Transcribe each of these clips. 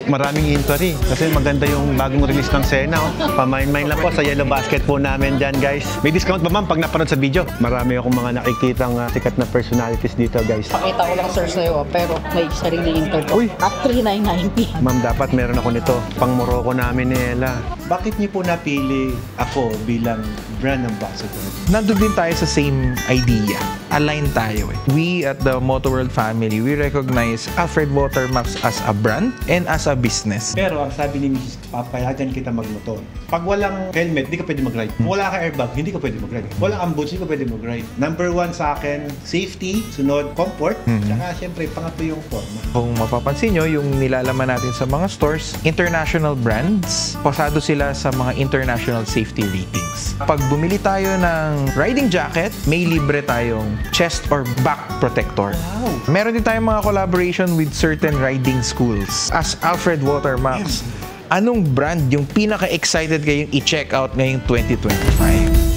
Maraming inquiry kasi maganda yung bagong release ng Senna. Oh. Pamain-main lang po sa yellow basket po namin dyan, guys. May discount ba, ma'am, pag napanood sa video? Marami akong mga nakikitang sikat na personalities dito, guys. Pakita ko lang, sir, sa'yo, pero may sarili intern ko. Uy! At 3,990. Ma'am, dapat meron ako nito. Pang Morocco namin ni Ella. Bakit niyo po napili ako bilang brand ambassador? Nandun din tayo sa same idea. Align tayo eh. We at the Motoworld family, we recognize Alfred Watermax as a brand and as a business. Pero ang sabi ni Mrs. papayagan kita magmotor. Pag walang helmet, hindi ka pwede mag-ride. Wala ka airbag, hindi ka pwede mag-ride. Walang ambulance, hindi ka pwede mag-ride. Number one sa akin, safety, sunod, comfort, saka syempre, pangatlo yung forma. Kung mapapansin nyo, yung nilalaman natin sa mga stores, international brands, pasado sila sa mga international safety ratings. Pag bumili tayo ng riding jacket, may libre tayong chest or back protector. Wow! Meron din tayong mga collaboration with certain riding schools. As Alfred Watermax, anong brand yung pinaka-excited kayong i-check out ngayong 2025?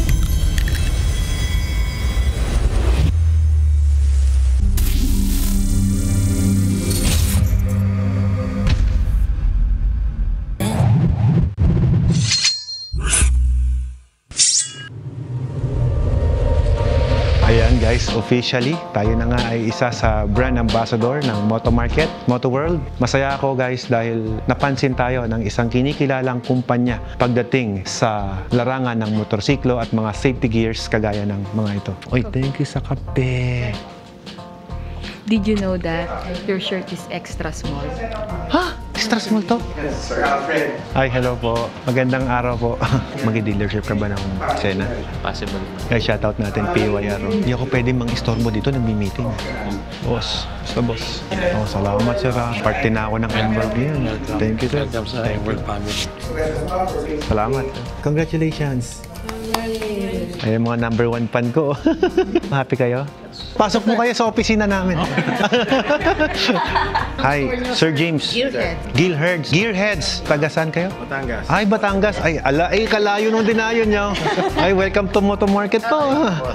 Ayan guys, officially, tayo na nga ay isa sa brand ambassador ng Moto Market, Moto World. Masaya ako guys dahil napansin tayo ng isang kinikilalang kumpanya pagdating sa larangan ng motorsiklo at mga safety gears kagaya ng mga ito. Oy, thank you sa kape. Did you know that your shirt is extra small? Ha? Extra small to? Sir Alfred. Ay, hello po. Magandang araw po. Mag-dealership ka ba ng Senna? Possible. Ay, shoutout natin, PYR. Hindi ako pwede mang-istorbo dito, nagmi-meeting. Boss. Basta boss. Oh, salamat sir ha. Parte na ako ng Emberg yan. Thank you sir. Welcome sa World Family. Salamat. Congratulations. Ay, mga number one fan ko. Happy kayo? Pasok mo kayo sa opisina namin. Hi, Sir James. Gearheads. Gearheads. Taga saan kayo? Batangas. Ay, Batangas. Ay, kalayo nung dinayon nyo. Ay, welcome to Moto Market po.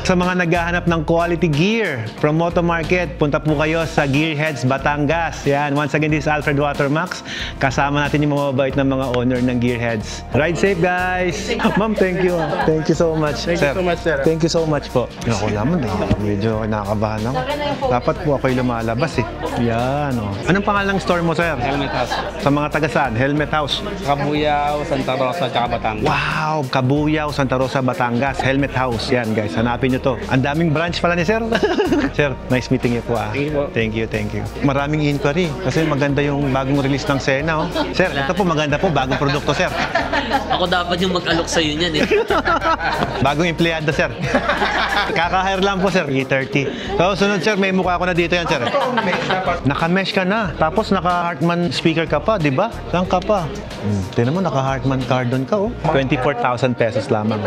Sa mga naghahanap ng quality gear from Moto Market, punta po kayo sa Gearheads, Batangas. Yan, once again, this is Alfred Watermax. Kasama natin yung mga mabait ng mga owner ng Gearheads. Ride safe, guys. Ma'am, thank you. Thank you so much. Thank you so much, sir. Thank you so much po. Ako naman, medyo nakakabahan ako. Dapat po ako'y lumalabas eh. Yan, oh. Anong pangalang store mo, sir? Helmet House. Sa mga taga-saan? Helmet House. Kabuyaw, Santa Rosa, tsaka Batangas. Wow! Kabuyaw, Santa Rosa, Batangas. Helmet House. Yan, guys. Hanapin nyo to. Ang daming branch pala ni sir. Sir, nice meeting you po ah. Thank you. Thank you. Maraming inquiry kasi maganda yung bagong release ng Senna. Oh. Sir, ito po maganda po. Bagong produkto, sir. Ako dapat yung mag-alok sa'yo niyan eh. Bagong empleyado, sir. Kaka-hire lang po, sir. E30. So, sunod, sir. May mukha ko na dito yan, sir. Naka-mesh ka na. Tapos, naka-Hartman speaker ka pa, di ba? Saan ka pa? Tignan mo, naka-Hartman cardon ka, oh. 24,000 pesos lamang.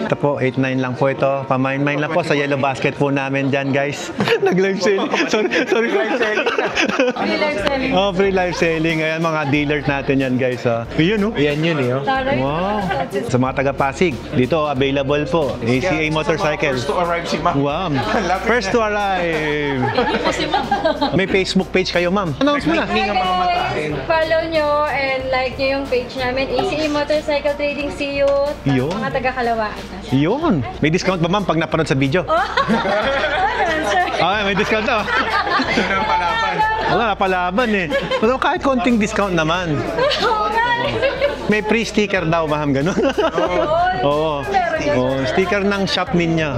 Ito po, 8,900 lang po ito. Pamain-main lang po sa yellow basket po namin dyan, guys. Nag-live selling. Sorry. Live selling. Free live selling. Oh, free live selling. Ayan, mga dealers natin yan, guys. Ayan, oh. Yan yun eh. Oh. Wow. Sa mga taga-Pasig, dito available po. ACA Motorcycle. First to arrive si ma'am. Wow. First to arrive. May Facebook page kayo, ma'am. Announce mo na. Follow nyo and like nyo yung page namin. ACE Motorcycle Trading. See you. Yun. Mga taga-Kalawaan. Yun. May discount ba, ma'am, pag napanood sa video? Ah, may discount to. Wala, napalaban eh. Pero kahit konting discount naman. May free sticker daw, ma'am, gano'n. Oo. Sticker ng shop ninyo.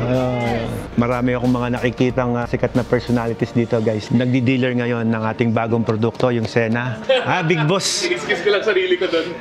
Marami akong mga nakikitang sikat na personalities dito, guys. Nagdi-dealer ngayon ng ating bagong produkto, yung Senna. Big boss. Kiss ko lang sarili ko doon.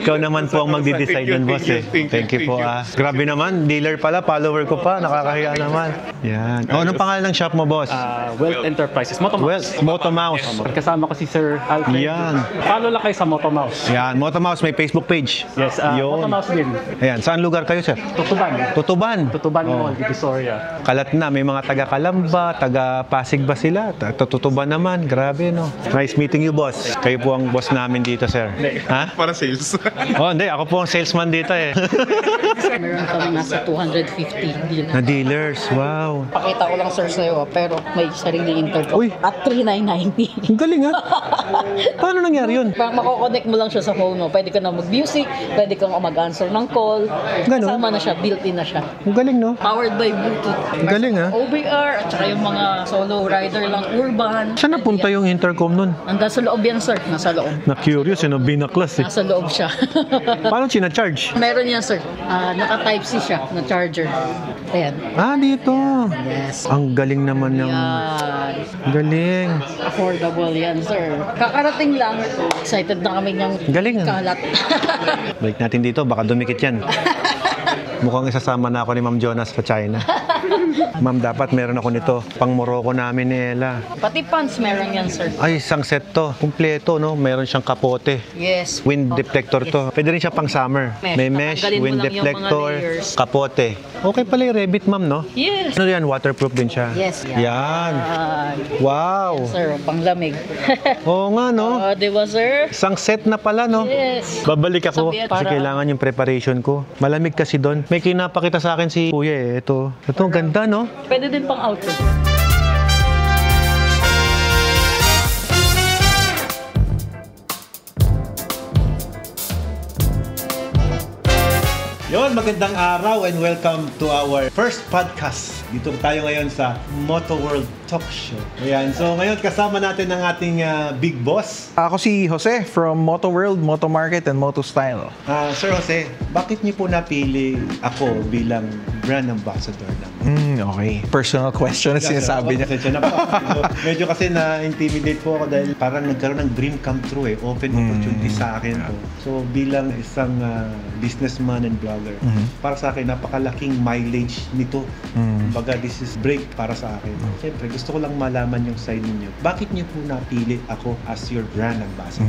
Ikaw naman po ang magdi-decide nun, boss eh. Thank you po ah. Grabe naman, dealer pala, follower ko pa, nakakahiya naman. Yan. Anong pangalan ng shop mo, boss? Wealth Enterprises, Motomouse. Motomouse. Kasama ko si Sir Alfred. Yan. Follow lang kayo sa Motomouse. Yan, Motomouse. Tapos may Facebook page. Yes, Yun. Motomouse din. Ayan, saan lugar kayo, sir? Tutuban. Tutuban. Tutuban Oh. Mall, Divisoria. Kalat na, may mga taga Kalamba, taga Pasig ba sila? Tutuban naman, grabe no. Nice meeting you, boss. Kayo po ang boss namin dito, sir. Ha? Para sales. Oh, hindi, ako po ang salesman dito eh. Meron kami nasa 250 deal. Na dealers, wow. Pakita ko lang sir sa'yo, pero may sariling intercom. Uy. At 3,990. Ang galing ha. Paano nangyari yun? Parang mako-connect mo lang siya sa phone mo. Pwede ka na mag-music, pwede kang mag-answer ng call. Ganon? Kasama na siya, built-in na siya. Ang galing no? Powered by Bluetooth. Ang galing ha. OBR, at saka yung mga solo rider lang, urban. Saan napunta yung intercom nun? Nandun sa loob yan sir, nasa loob. Na-curious, binaklas eh. Nasa loob siya. Paano sina-charge? Meron yan sir, naka-type-C siya na charger. Ayan. Ah, dito. Yes. Ang galing naman ng... Yan. Galing. Affordable yan sir. Kakarating lang, excited na kami niyang Galing, ah. kalat. Balik natin dito, baka dumikit yan. Mukhang isasama na ako ni Ma'am Jonas sa China. Ma'am, dapat meron ako nito. Pang Morocco namin ni Ella. Pati pants meron yan sir. Ay, isang set to. Kumpleto, no? Meron siyang kapote. Yes. Wind deflector to. Pwede rin siya pang summer. Mesh. May mesh, Tatanggalin mo wind lang yung mga deflector, layers. kapote. Okay pala yung Revit, ma'am, no? Yes. Ano yan? Waterproof din siya? Yes. Yan. Wow. Sir, panglamig. Oo nga, no? Di ba sir? Isang set na pala, no? Yes. Babalik ako Sabihan, kasi para- kailangan yung preparation ko. Malamig kasi doon. May kinapakita sa akin si Kuya eh. Ito, ganda, no? Pwede din pang outfit. Yon, magandang araw and welcome to our first podcast. Dito tayo ngayon sa Moto World Talk Show. Ayan, so ngayon kasama natin ang ating big boss. Ako si Jose from Moto World, Moto Market, and Moto Style. Sir Jose, bakit niyo po napili ako bilang brand ambassador ng Okay. Personal question na sinasabi niya. Pasensya na po. Medyo kasi na-intimidate po ako dahil parang nagkaroon ng dream come true eh. Open opportunity sa akin po. So bilang isang businessman and blogger, para sa akin napakalaking mileage nito. Baga this is break para sa akin. Siyempre gusto ko lang malaman yung side ninyo. Bakit niyo po napili ako as your brand ambassador?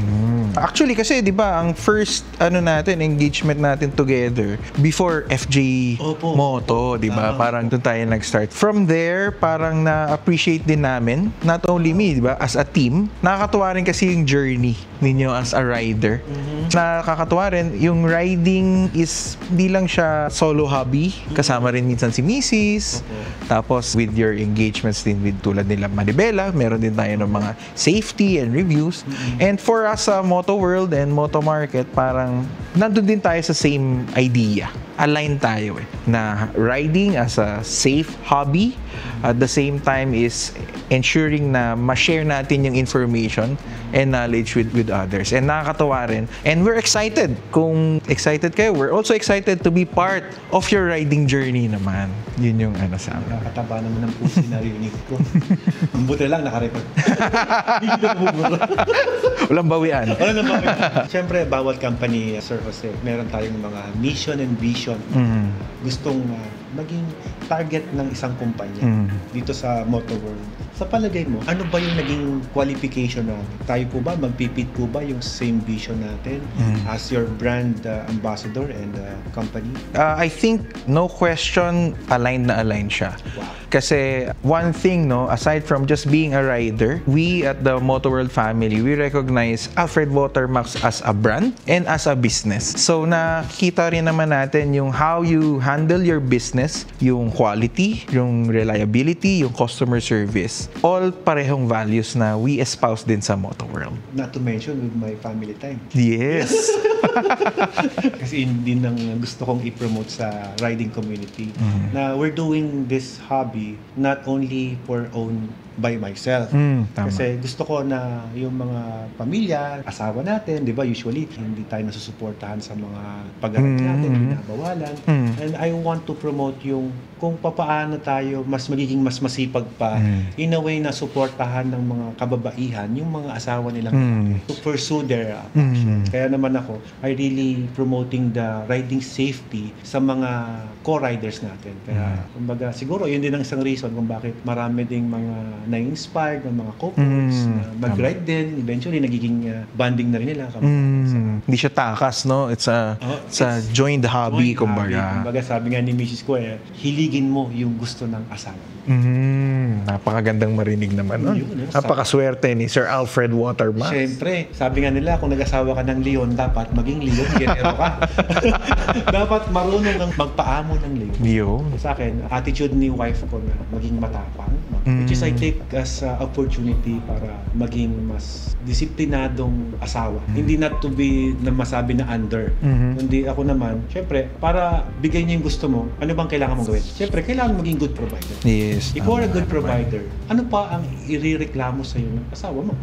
Actually kasi 'di ba ang first engagement natin together before FJ Opo. Moto, 'di ba? Tama. Parang doon tayo nag-start. From there, parang na-appreciate din namin, not only me, 'di ba, as a team. Nakakatuwa rin kasi yung journey ninyo as a rider. Nakakatuwa rin yung riding is hindi lang siya solo hobby, kasama rin minsan si Mrs. Tapos with your engagements din with tulad nila Manibela, meron din tayo ng mga safety and reviews. And for us sa Moto World and Moto Market, parang nandun din tayo sa same idea. Align tayo na riding as a safe hobby at the same time is ensuring na ma-share natin yung information and knowledge with others. And nakakatawa rin. And we're excited. Kung excited kayo, we're also excited to be part of your riding journey naman. Yun yung sa amin. Nakakataba naman ng puso na rinig ko. Ang buti lang naka-record. Hindi na bumura. Walang bawian. Ano naman? Siyempre, bawat company, Sir Jose, meron tayong mga mission and vision. Gustong maging target ng isang kumpanya dito sa Moto World. Sa palagay mo, ano ba yung naging qualification natin? Tayo po ba, magpipit po ba yung same vision natin as your brand ambassador and company? I think, no question, aligned na aligned siya. Wow. Kasi one thing, aside from just being a rider, we at the Moto World family, we recognize Alfred Watermax as a brand and as a business. So nakita rin naman natin yung how you handle your business, yung quality, yung reliability, yung customer service. All parehong values na we espouse din sa Moto World. Not to mention with my family time. Yes. Kasi yun din ang gusto kong i-promote sa riding community. Na we're doing this hobby not only for own by myself. Tama. Kasi gusto ko na yung mga pamilya, asawa natin, di ba, usually hindi tayo nasusuportahan sa mga pag-aaral natin, binabawalan. And I want to promote yung kung papaano tayo magiging mas masipag pa in a way na suportahan ng mga kababaihan yung mga asawa nilang to pursue their passion. Kaya naman ako, are really promoting the riding safety sa mga co-riders natin. Kaya, kumbaga, siguro yun din ang isang reason kung bakit marami ding mga na-inspired ng mga couples na mag-ride din. Eventually, nagiging bonding na rin nila. Hindi siya takas, no? It's a joined hobby, kumbaga. Kumbaga, sabi nga ni Mrs. ko, hiligin mo yung gusto ng asawa. Napakagandang marinig naman nun. Yun, Napakaswerte ni Sir Alfred Watermas. Siyempre, sabi nga nila, kung nag-asawa ka ng leon, dapat maging leon, guerrero ka. Dapat marunong ng magpaamo ng leon. Yun. Sa akin, attitude ni wife ko na maging matapang, which is I take as opportunity para maging mas disiplinadong asawa. Hindi not to be na masabi na under. Kundi ako naman, syempre, para bigay niya yung gusto mo, ano bang kailangan mong gawin? Syempre, kailangan maging good provider. Yes. If you are a good provider, ano pa ang irereklamo sa'yo ng asawa mo?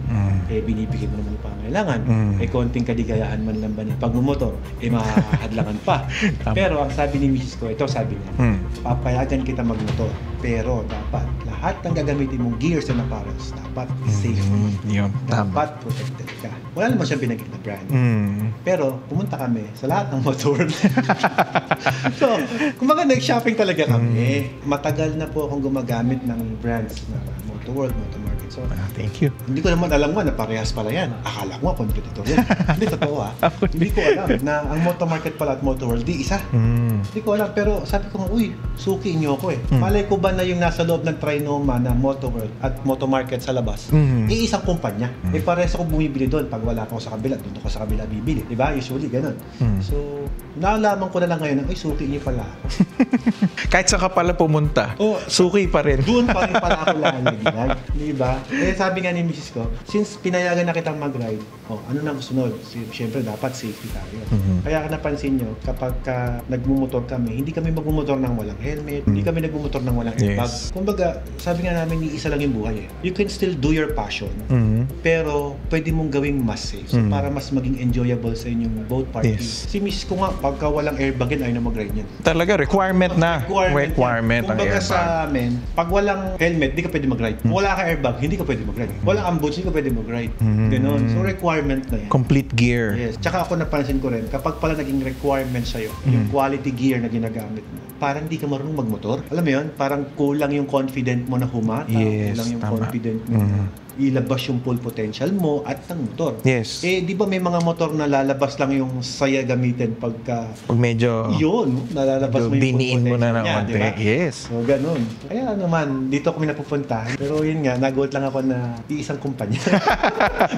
Eh, binibigyan mo naman yung pangailangan. Eh, konting kaligayahan man lang ba niya pag bumotor, eh, mahadlangan pa. Pero ang sabi ni Mrs. ko, ito sabi niya, papayagan kita magmotor, pero dapat lahat ng gagamitin mong gears and apparels, dapat safety. Yun. Dapat protected ka. Wala naman siya binagit na brand. Pero, pumunta kami sa lahat ng motor. So, kumbaga nag-shopping talaga kami. Matagal na po akong gumagamit ng brands na Motoworld, Motomarket. So, Thank you. hindi ko naman alam na parehas pala yan. Akala ko competitor yan. Hindi, totoo Hindi ko alam na ang Motomarket pala at Motoworld, di isa. Hindi ko alam. Pero sabi ko nga, uy, suki niyo ako eh. Malay ko ba na yung nasa loob ng Trinoma na Motoworld at Motomarket sa labas, isang kumpanya. Eh, parehas ako bumibili doon. Pag wala ako sa kabila, doon ako sa kabila bibili. Diba? Usually, ganun. So, nalaman ko na lang ngayon na, uy, suki niyo pala ako. Kahit saan ka pala pumunta, suki pa rin. Doon pa rin pala ako lalagyan. Diba? Eh, sabi nga ni Mrs. ko, since pinayagan na kitang mag-ride, ano nang sunod? Siyempre, dapat safety tayo. Kaya napansin nyo, kapag nagmumotor kami, hindi kami magmumotor ng walang helmet, hindi kami nagmumotor ng walang airbag. Kumbaga, sabi nga namin, isa lang yung buhay eh. You can still do your passion, pero pwede mong gawing mas safe. So, para mas maging enjoyable sa inyong both parties. Si Mrs. ko nga, pagka walang airbag yan, ayaw na mag-ride yan. Talaga, requirement na. Requirement ang Kumbaga airbag. sa amin, pag walang helmet, hindi ka pwede mag-ride. Kung wala ka airbag, hindi ka pwede mag-ride. Walang ambulance, hindi ka pwede mag-ride. Ganon. So, requirement na yan. Complete gear. Yes. Tsaka ako napansin ko rin, kapag pala naging requirement sa'yo, yung quality gear na ginagamit mo, parang hindi ka marunong magmotor. Alam mo yun? Parang kulang yung confident mo na humata. Yes, Kulang yung tama. confident mo na ilabas yung full potential mo at ng motor. Yes. Eh, di ba may mga motor na lalabas lang yung saya gamitin pagka Pag medyo yun, nalalabas mo yung full diniin mo na ng potential konti. niya, diba? Yes. So, ganun. Kaya naman, dito kami napupunta. Pero yun nga, nagulat lang ako na iisang kumpanya.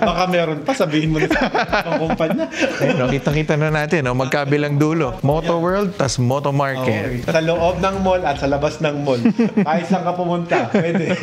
Baka meron pa, sabihin mo na sa kumpanya. Ayun, kita-kita na natin. Magkabilang dulo. Motoworld, tas Motomarket. Sa loob ng mall at sa labas ng mall. Kahit saan ka pumunta, pwede.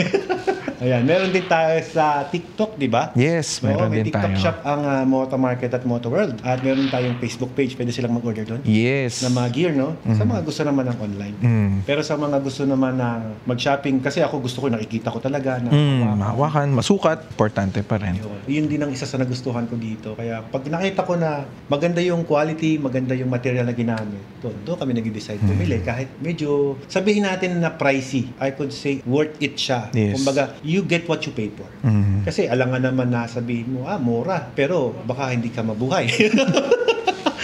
Ayan, meron din tayo sa TikTok, di ba? Yes, meron may din TikTok tayo. shop ang Motomarket at Motoworld. At meron tayong Facebook page, pwede silang mag-order doon. Yes. Na mga gear, no? Sa mga gusto naman ng online. Pero sa mga gusto naman na mag-shopping, kasi ako gusto ko, nakikita ko talaga na Mahawakan, masukat, importante pa rin. yun din ang isa sa nagustuhan ko dito. Kaya pag nakita ko na maganda yung quality, maganda yung material na ginamit, doon kami nag-decide bumili. Kahit medyo, sabihin natin na pricey, I could say worth it siya. Yes. Kumbaga, you get what you pay for. Kasi alangan naman na sabihin mo, mura, pero baka hindi ka mabuhay.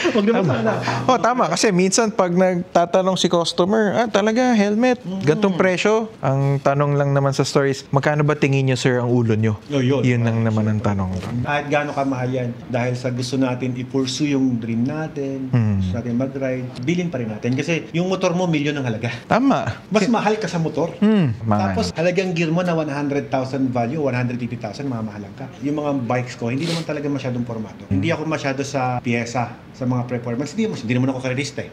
Wag naman sana. Tama. Kasi minsan pag nagtatanong si customer, talaga, helmet, gantong presyo. Ang tanong lang naman sa stories, magkano ba tingin nyo, sir, ang ulo nyo? Yun lang naman ang tanong. Kahit gaano kamahal yan, dahil sa gusto natin i-pursue yung dream natin, gusto natin mag-ride, bilhin pa rin natin. Kasi yung motor mo, milyon ang halaga. Tama. Mas mahal ka sa motor. Mahal. Tapos halagang gear mo na 100,000 value, 150,000, mamahalang ka. Yung mga bikes ko, hindi naman talaga masyadong formato. Hindi ako masyado sa pyesa, sa mga performance. Hindi naman ako karerista eh.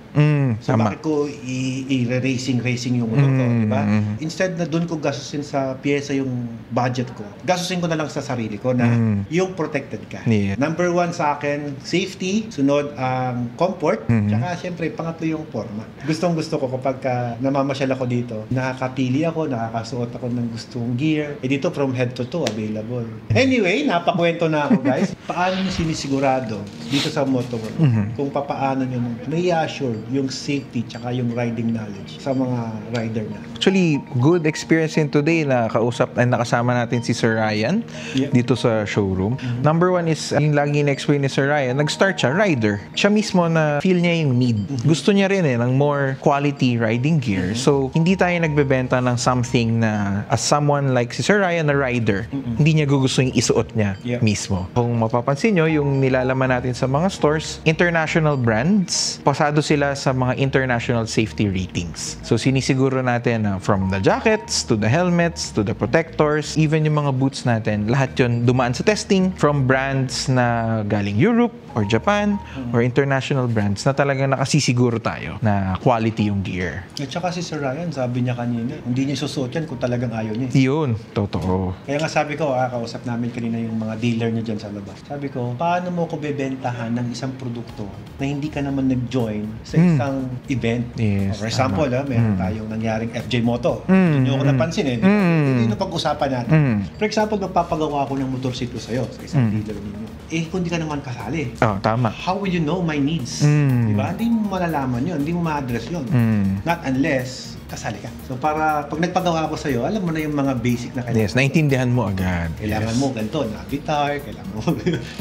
So Tama. bakit ko i-racing yung motor ko, di ba? Instead na doon ko gastusin sa pyesa yung budget ko, gastusin ko na lang sa sarili ko na yung protected ka. Yeah. Number 1 sa akin, safety. Sunod ang comfort. Tsaka syempre, pangatlo yung forma. Gustong-gusto ko kapag namamasyal ako dito, nakakapili ako, nakakasuot ako ng gustong gear. Dito from head to toe available. Anyway, napakwento na ako guys. Paano nyo sinisigurado dito sa Motoworld kung papaano nyo may assure yung safety tsaka yung riding knowledge sa mga rider na. Actually, good experience in today na kausap ay nakasama natin si Sir Ryan dito sa showroom. Number one is, yung lagi na-explain ni Sir Ryan, nag-start siya, rider. Siya mismo na feel niya yung need. Gusto niya rin ng more quality riding gear. So, hindi tayo nagbebenta ng something na as someone like si Sir Ryan na rider, hindi niya gusto yung isuot niya mismo. Kung mapapansin nyo, yung nilalaman natin sa mga stores, international brands, pasado sila sa mga international safety ratings. So, sinisiguro natin na from the jackets, to the helmets, to the protectors, even yung mga boots natin, lahat yun dumaan sa testing from brands na galing Europe or Japan or international brands na talagang nakasisiguro tayo na quality yung gear. At saka si Sir Ryan, sabi niya kanina, hindi niya susuot yan kung talagang ayaw niya. Yun, totoo. Kaya nga sabi ko, kausap namin kanina yung mga dealer niya dyan sa labas. Sabi ko, paano mo ko bebentahan ng isang produkto na hindi ka naman nag-join sa isang event? Yes, For example, meron tayong nangyaring FJ Moto. Doon niyo ako napansin Hindi na pag-usapan natin. For example, magpapagawa ako ng motorsiklo sa'yo sa isang dealer ninyo. Kung hindi ka naman kasali, Tama. how will you know my needs? Diba? Hindi mo malalaman yun. Hindi mo ma-address yun. Not unless kasali ka. So para pag nagpagawa ako sa'yo, alam mo na yung mga basic na kailangan. Yes, naintindihan mo agad. Kailangan mo ganito, navitar, kailangan mo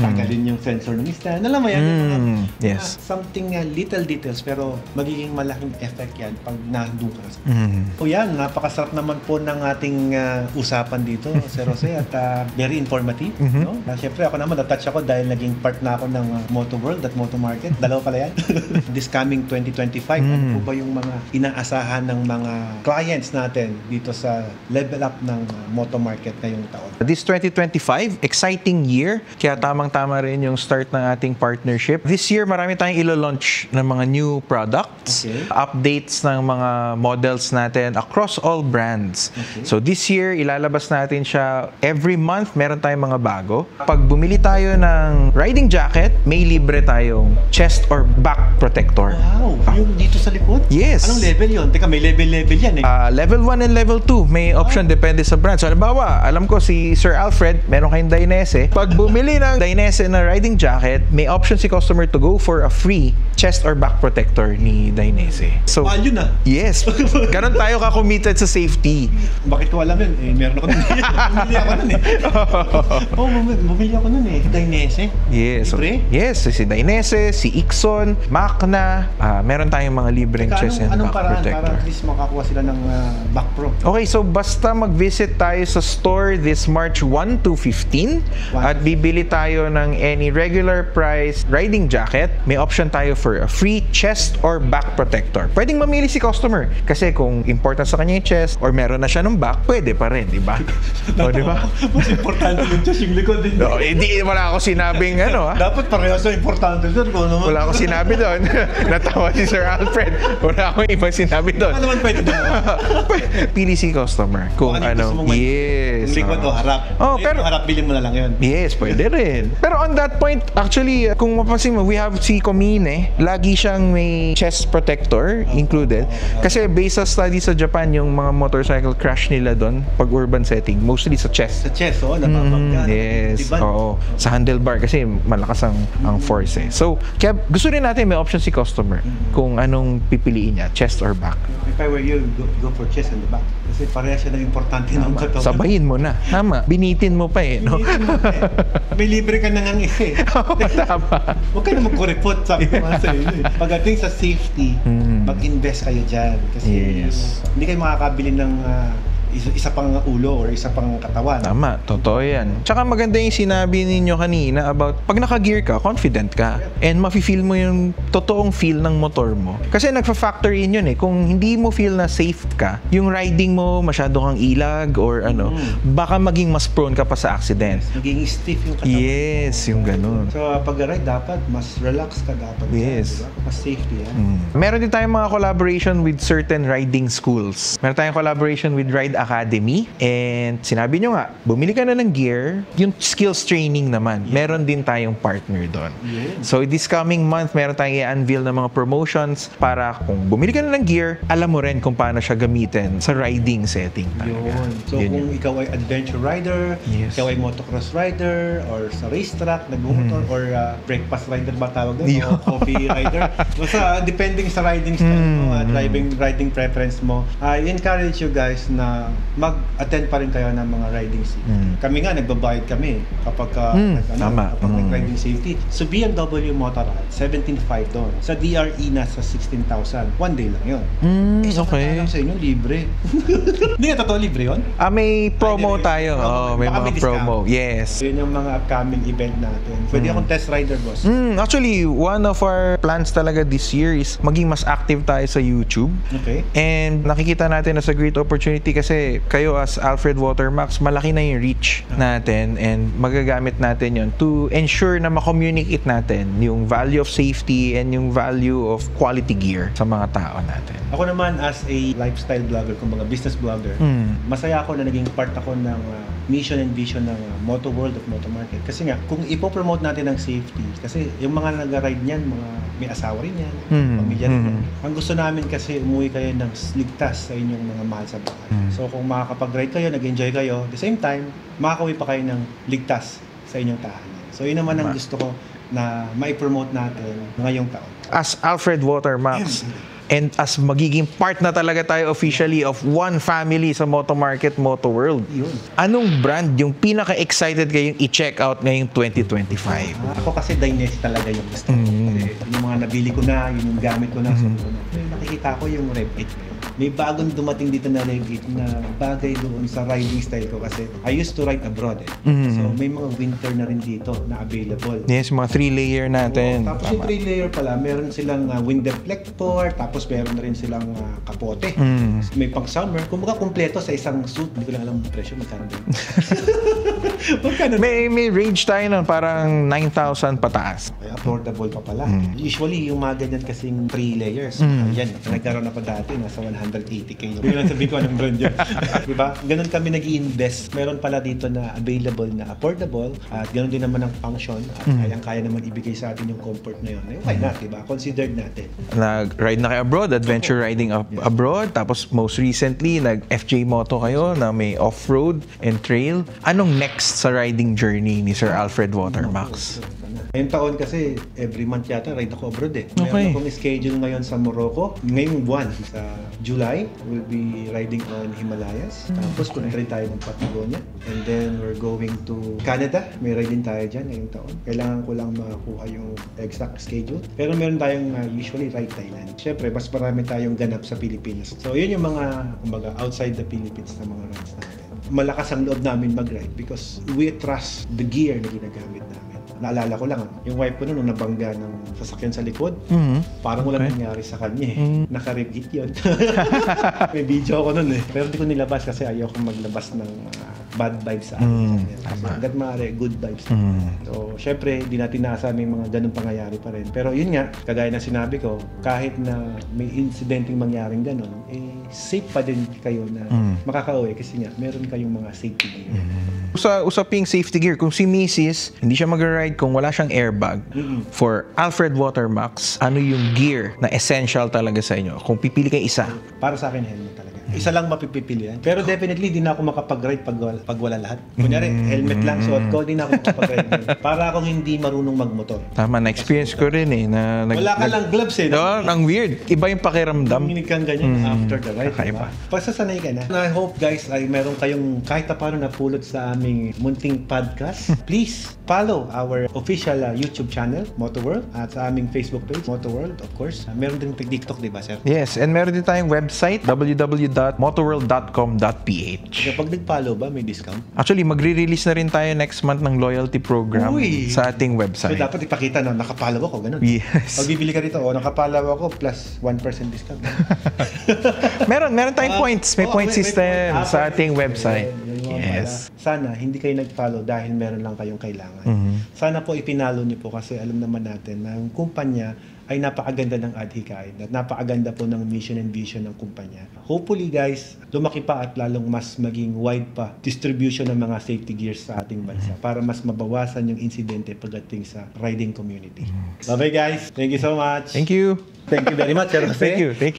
tanggalin yung sensor ng stand. Alam mo yan, yung mga, yes. Something little details pero magiging malaking effect yan pag nandun ka na sa O yan, napakasarap naman po ng ating usapan dito, Sir Jose, at very informative. No? Siyempre ako naman, attach ako dahil naging part na ako ng Moto World at Moto Market. Dalawa pala yan. This coming 2025, ano po ba yung mga inaasahan ng mga clients natin dito sa level up ng Moto Market ngayong taon? This 2025, exciting year. Kaya tamang-tama rin yung start ng ating partnership. This year, marami tayong ilo-launch ng mga new products, updates ng mga models natin across all brands. So this year, ilalabas natin siya every month. Meron tayong mga bago. Pag bumili tayo ng riding jacket, may libre tayong chest or back protector. Wow! Yung dito sa likod? Yes. Anong level yun? Teka, may level yan Level 1 and level 2, may option depende sa brand. So, halimbawa, alam ko si Sir Alfred, meron kayong Dainese. Pag bumili ng Dainese na riding jacket, may option si customer to go for a free chest or back protector ni Dainese. So, yun yes. Ganon tayo ka-committed sa safety. Bakit ko alam yun? Meron ako nun. Bumili ako nun bumili ako nun Dainese. Yes. Libre? Yes, si Dainese, si Ixon, Macna, meron tayong mga libreng chest and anong back paraan protector. para at least makakuha sila ng back pro? Okay, so basta mag-visit tayo sa store this March 1 to 15 at bibili tayo ng any regular price riding jacket, may option tayo for a free chest or back protector. Pwedeng mamili si customer kasi kung important sa kanya yung chest or meron na siya ng back, pwede pa rin, di ba? O, di ba? Mas importante yung chest, yung likod din. No, hindi, wala ako sinabing Dapat parehas na importante doon. Wala ako sinabi doon. Natawa si Sir Alfred. Wala akong ibang sinabi doon. Ano naman pwede doon? Pili si customer kung yes. Yung likod o harap. Pero harap, bilhin mo na lang yun. Yes, pwede rin. Pero on that point, actually, kung mapapansin mo, we have si Komine. Lagi siyang may chest protector included. Kasi based sa study sa Japan, yung mga motorcycle crash nila doon, pag urban setting, mostly sa chest. Sa chest, napapagyan. Yes, diba? oo. Sa handlebar kasi malakas ang force So, kaya gusto rin natin may option si customer kung anong pipiliin niya, chest or back. If I were you, go for chest and the back. Kasi parehas siya na importante ng katawan. Sabayin mo na. Tama. Binitin mo pa no? May libre ka na ngang isa Tama. Huwag ka na magkuripot, sabi ko nga sa inyo Pagdating sa safety, mag-invest kayo dyan. Kasi hindi kayo makakabili ng isa pang ulo or isa pang katawan. Tama, totoo yan. Tsaka maganda yung sinabi ninyo kanina about pag naka-gear ka, confident ka. And mafe-feel mo yung totoong feel ng motor mo. Kasi nagfa-factor in yun Kung hindi mo feel na safe ka, yung riding mo masyado kang ilag or baka maging mas prone ka pa sa accident. Magiging stiff yung katawan. Yes, yung ganun. So pag-ride dapat, mas relax ka dapat. Yes. Diba? Mas safety yan. Meron din tayong mga collaboration with certain riding schools. Meron tayong collaboration with Ride Academy. And sinabi nyo nga, bumili ka na ng gear, yung skills training naman, meron din tayong partner doon. So this coming month, meron tayong i-unveil ng mga promotions para kung bumili ka na ng gear, alam mo rin kung paano siya gamitin sa riding setting talaga. So Yun kung ikaw ay adventure rider, Yes. ikaw ay motocross rider, or sa racetrack, nag-motor, or breakfast rider ba tawag doon? Yo. O coffee rider. Basta depending sa riding style mo at riding preference mo, I encourage you guys na mag-attend pa rin kayo ng mga riding safety. Kami nga, nagbabayad kami kapag tama. kapag nag-riding safety. So BMW Motorrad, 17,500 doon. Sa DRE, nasa 16,000. One day lang yun. Okay. Samantalang sa inyo, libre. Hindi nga totoo libre yun? May promo tayo. May Baka mga may promo. discount. Yes. So yun yung mga upcoming event natin. Pwede akong test rider, boss. Actually, one of our plans talaga this year is maging mas active tayo sa YouTube. Okay. And nakikita natin na sa great opportunity kasi kayo as Alfred Watermax, malaki na yung reach natin and magagamit natin yon to ensure na ma-communicate natin yung value of safety and yung value of quality gear sa mga tao natin. Ako naman as a lifestyle vlogger, kumbaga business vlogger, masaya ako na naging part ako ng mission and vision ng Moto World of Moto Market. Kasi nga, kung ipopromote natin ng safety, kasi yung mga nag-ride niyan, mga may asawa rin yan, pamilya rin yan. Ang gusto namin kasi umuwi kayo ng ligtas sa inyong mga mahal sa bahay. So kung makakapag-ride kayo, nag-enjoy kayo, at the same time, makakauwi pa kayo ng ligtas sa inyong tahanan. So yun naman ang gusto ko na mai-promote natin ngayong taon. As Alfred Watermax, and as magiging part na talaga tayo officially of one family sa Moto Market, Moto World. Yun. Anong brand yung pinaka-excited kayong i-check out ngayong 2025? Ako kasi Dainese talaga yung gusto ko. Kasi yung mga nabili ko na, yun yung gamit ko na. So, nakikita ko yung Rev 8 ngayon. May bagong dumating dito na Rev 8 na bagay doon sa riding style ko kasi I used to ride abroad eh. So may mga winter na rin dito na available. Yes, mga 3-layer natin. Tapos yung 3-layer pala, meron silang wind deflector, tapos meron na rin silang kapote. May pang summer. Kumbaga kumpleto sa isang suit. Hindi ko lang alam ang presyo, magkano din. Magkano? May range tayo nun, parang 9,000 pataas. Ay, affordable pa pala. Usually, yung mga ganyan kasing 3 layers. Yan, nagkaroon ako dati, nasa 180k. Hindi lang sabihin ko anong brand yun. Diba? Ganun kami nag-i-invest. Meron pala dito na available na affordable at ganun din naman ang function at kayang-kaya naman ibigay sa atin yung comfort na yun. Why not, diba? Considered natin. Nag-ride na kayo abroad, adventure riding abroad, tapos most recently, nag-FJ Moto kayo na may off-road and trail. Anong next sa riding journey ni Sir Alfred Watermax? Ngayong taon kasi, every month yata, ride ako abroad eh. Okay. Meron akong schedule ngayon sa Morocco. Ngayong buwan, sa July, we'll be riding on Himalayas. Tapos, punta rin tayo ng Patagonia. And then, we're going to Canada. May ride din tayo dyan ngayong taon. Kailangan ko lang makakuha yung exact schedule. Pero meron tayong usually ride Thailand. Siyempre, mas marami tayong ganap sa Pilipinas. So, yun yung mga, kumbaga, outside the Philippines na mga rides natin. Malakas ang loob namin mag-ride because we trust the gear na ginagamit namin. Naalala ko lang, yung wife ko nung nabangga ng sasakyan sa likod, parang walang nangyari sa kanya eh. Naka-rib hit yun. May video ako nun eh. Pero hindi ko nilabas kasi ayoko maglabas ng bad vibes sa akin. So, hanggat maaari, good vibes. So, syempre, di natin nasa may mga ganun pangyayari pa rin. Pero yun nga, kagaya na sinabi ko, kahit na may incidenting mangyaring ganun, eh, safe pa din kayo na makakauwi kasi nga, meron kayong mga safety gear. Sa usaping safety gear, kung si Mrs. hindi siya mag-ride kung wala siyang airbag, for Alfred Watermax, ano yung gear na essential talaga sa inyo? Kung pipili kayo isa. Para sa akin, helmet talaga. Isa lang mapipilian. Pero definitely, di na ako makapag-ride pag wala lahat. Kunyari, helmet lang suot ko, di na ako makapag-ride. Para akong hindi marunong magmotor. Tama, na-experience ko rin eh. Wala ka lang gloves eh. No, ang weird. Iba yung pakiramdam. Nanginig kang ganyan after the ride. Kakaiba. Pagsasanay ka na. I hope guys ay meron kayong kahit na paano napulot sa aming munting podcast. Please follow our official YouTube channel, Moto World, at sa aming Facebook page, Moto World, of course. Meron din TikTok, di ba, sir? Yes, and meron din tayong website, www.motoworld.com.ph. Kapag nag-follow ba, may discount? Actually, magre-release na rin tayo next month ng loyalty program sa ating So, website. dapat ipakita na nakapollow ako, ganun. Yes. Pag bibili ka rito, nakapollow ako plus 1% discount. meron tayong points. May point system point. sa ating website. Yun yung Yes. pala. Sana hindi kayo nag-follow dahil meron lang kayong kailangan. Sana po ipinalo niyo po kasi alam naman natin na yung kumpanya ay napakaganda ng adhikain at napakaganda po ng mission and vision ng kumpanya. Hopefully guys, lumaki pa at lalong mas maging wide pa distribution ng mga safety gears sa ating bansa para mas mabawasan yung insidente pagdating sa riding community. Bye-bye guys. Thank you so much. Thank you. Thank you very much, Sir Jose. Thank you.